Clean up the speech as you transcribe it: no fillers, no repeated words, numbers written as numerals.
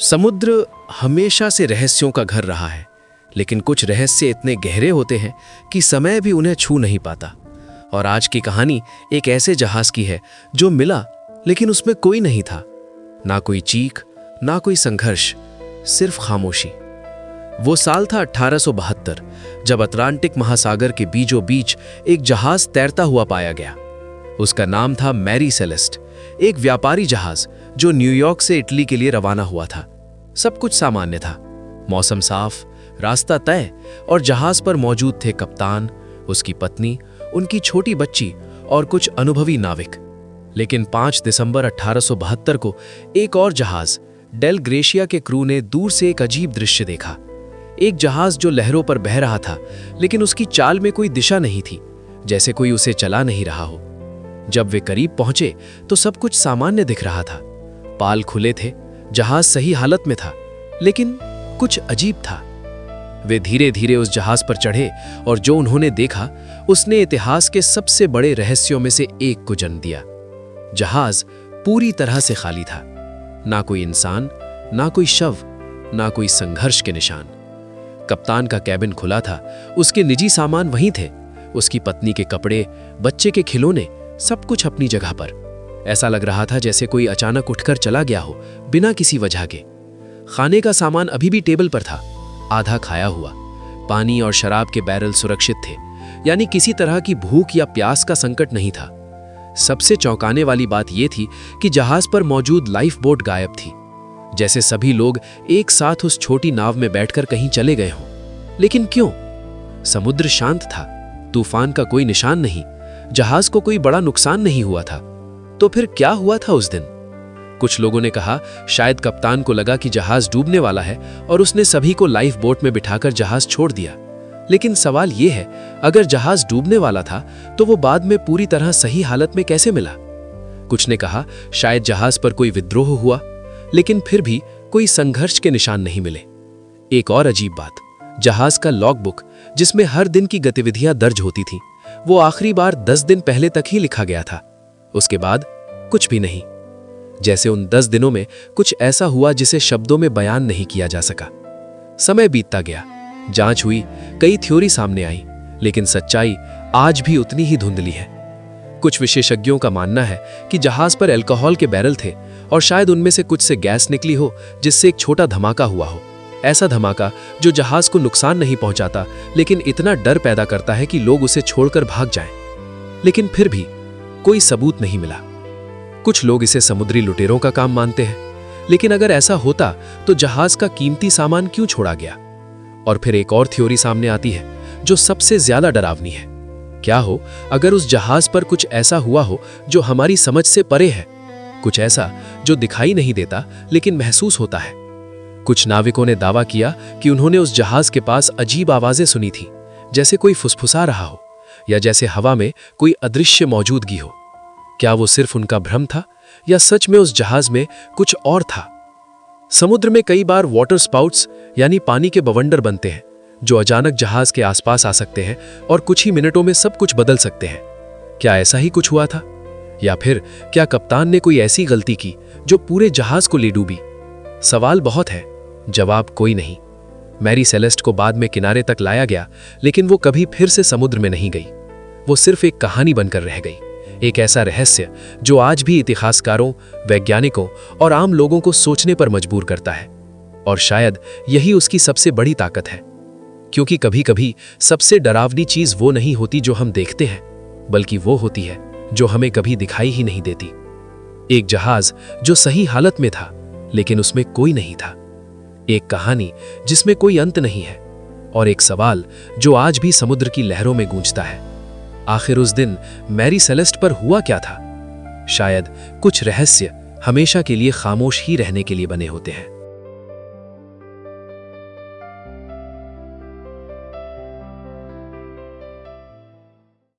समुद्र हमेशा से रहस्यों का घर रहा है, लेकिन कुछ रहस्य इतने गहरे होते हैं कि समय भी उन्हें छू नहीं पाता। और आज की कहानी एक ऐसे जहाज की है जो मिला लेकिन उसमें कोई नहीं था, ना कोई चीख, ना कोई संघर्ष, सिर्फ खामोशी। वो साल था 1872, जब अटलांटिक महासागर के बीचों बीच एक जहाज तैरता हुआ पाया गया। उसका नाम था मैरी सेलेस्ट, एक व्यापारी जहाज जो न्यूयॉर्क से इटली के लिए रवाना हुआ था। सब कुछ सामान्य था, मौसम साफ, रास्ता तय और जहाज पर मौजूद थे कप्तान, उसकी पत्नी, उनकी छोटी बच्ची और कुछ अनुभवी नाविक। लेकिन 5 दिसंबर 1872 को एक और जहाज डेल ग्रेशिया के क्रू ने दूर से एक अजीब दृश्य देखा। एक जहाज जो लहरों पर बह रहा था, लेकिन उसकी चाल में कोई दिशा नहीं थी, जैसे कोई उसे चला नहीं रहा हो। जब वे करीब पहुंचे तो सब कुछ सामान्य दिख रहा था। पाल खुले थे, जहाज सही हालत में था, लेकिन कुछ अजीब था। वे धीरे धीरे उस जहाज पर चढ़े और जो उन्होंने देखा उसने इतिहास के सबसे बड़े रहस्यों में से एक को जन्म दिया। जहाज पूरी तरह से खाली था, ना कोई इंसान, ना कोई शव, ना कोई संघर्ष के निशान। कप्तान का कैबिन खुला था, उसके निजी सामान वहीं थे, उसकी पत्नी के कपड़े, बच्चे के खिलौने, सब कुछ अपनी जगह पर। ऐसा लग रहा था जैसे कोई अचानक उठकर चला गया हो, बिना किसी वजह के। खाने का सामान अभी भी टेबल पर था, आधा खाया हुआ। पानी और शराब के बैरल सुरक्षित थे, यानी किसी तरह की भूख या प्यास का संकट नहीं था। सबसे चौंकाने वाली बात यह थी कि जहाज पर मौजूद लाइफ बोट गायब थी, जैसे सभी लोग एक साथ उस छोटी नाव में बैठकर कहीं चले गए हों। लेकिन क्यों? समुद्र शांत था, तूफान का कोई निशान नहीं, जहाज को कोई बड़ा नुकसान नहीं हुआ था। तो फिर क्या हुआ था उस दिन? कुछ लोगों ने कहा शायद कप्तान को लगा कि जहाज डूबने वाला है और उसने सभी को लाइफ बोट में बिठाकर जहाज छोड़ दिया। लेकिन सवाल यह है, अगर जहाज डूबने वाला था तो वो बाद में पूरी तरह सही हालत में कैसे मिला? कुछ ने कहा शायद जहाज पर कोई विद्रोह हुआ, लेकिन फिर भी कोई संघर्ष के निशान नहीं मिले। एक और अजीब बात, जहाज का लॉग बुक जिसमें हर दिन की गतिविधियां दर्ज होती थीं, वो आखिरी बार 10 दिन पहले तक ही लिखा गया था। उसके बाद कुछ भी नहीं, जैसे उन 10 दिनों में कुछ ऐसा हुआ जिसे शब्दों में बयान नहीं किया जा सका। समय बीतता गया, जांच हुई, कई थ्योरी सामने आई, लेकिन सच्चाई आज भी उतनी ही धुंधली है। कुछ विशेषज्ञों का मानना है कि जहाज पर अल्कोहल के बैरल थे और शायद उनमें से कुछ से गैस निकली हो, जिससे एक छोटा धमाका हुआ हो। ऐसा धमाका जो जहाज को नुकसान नहीं पहुंचाता, लेकिन इतना डर पैदा करता है कि लोग उसे छोड़कर भाग जाएं। लेकिन फिर भी कोई सबूत नहीं मिला। कुछ लोग इसे समुद्री लुटेरों का काम मानते हैं, लेकिन अगर ऐसा होता तो जहाज का कीमती सामान क्यों छोड़ा गया? और फिर एक और थ्योरी सामने आती है जो सबसे ज्यादा डरावनी है। क्या हो अगर उस जहाज पर कुछ ऐसा हुआ हो जो हमारी समझ से परे है, कुछ ऐसा जो दिखाई नहीं देता लेकिन महसूस होता है। कुछ नाविकों ने दावा किया कि उन्होंने उस जहाज के पास अजीब आवाजें सुनी थी, जैसे कोई फुसफुसा रहा हो या जैसे हवा में कोई अदृश्य मौजूदगी हो। क्या वो सिर्फ उनका भ्रम था या सच में उस जहाज में कुछ और था? समुद्र में कई बार वाटर स्पाउट्स यानी पानी के बवंडर बनते हैं, जो अचानक जहाज के आसपास आ सकते हैं और कुछ ही मिनटों में सब कुछ बदल सकते हैं। क्या ऐसा ही कुछ हुआ था? या फिर क्या कप्तान ने कोई ऐसी गलती की जो पूरे जहाज को ले डूबी? सवाल बहुत है, जवाब कोई नहीं। मैरी सेलेस्ट को बाद में किनारे तक लाया गया, लेकिन वो कभी फिर से समुद्र में नहीं गई। वो सिर्फ एक कहानी बनकर रह गई, एक ऐसा रहस्य जो आज भी इतिहासकारों, वैज्ञानिकों और आम लोगों को सोचने पर मजबूर करता है। और शायद यही उसकी सबसे बड़ी ताकत है, क्योंकि कभी कभी सबसे डरावनी चीज वो नहीं होती जो हम देखते हैं, बल्कि वो होती है जो हमें कभी दिखाई ही नहीं देती। एक जहाज जो सही हालत में था, लेकिन उसमें कोई नहीं था। एक कहानी जिसमें कोई अंत नहीं है, और एक सवाल जो आज भी समुद्र की लहरों में गूंजता है। आखिर उस दिन मैरी सेलेस्ट पर हुआ क्या था? शायद कुछ रहस्य हमेशा के लिए खामोश ही रहने के लिए बने होते हैं।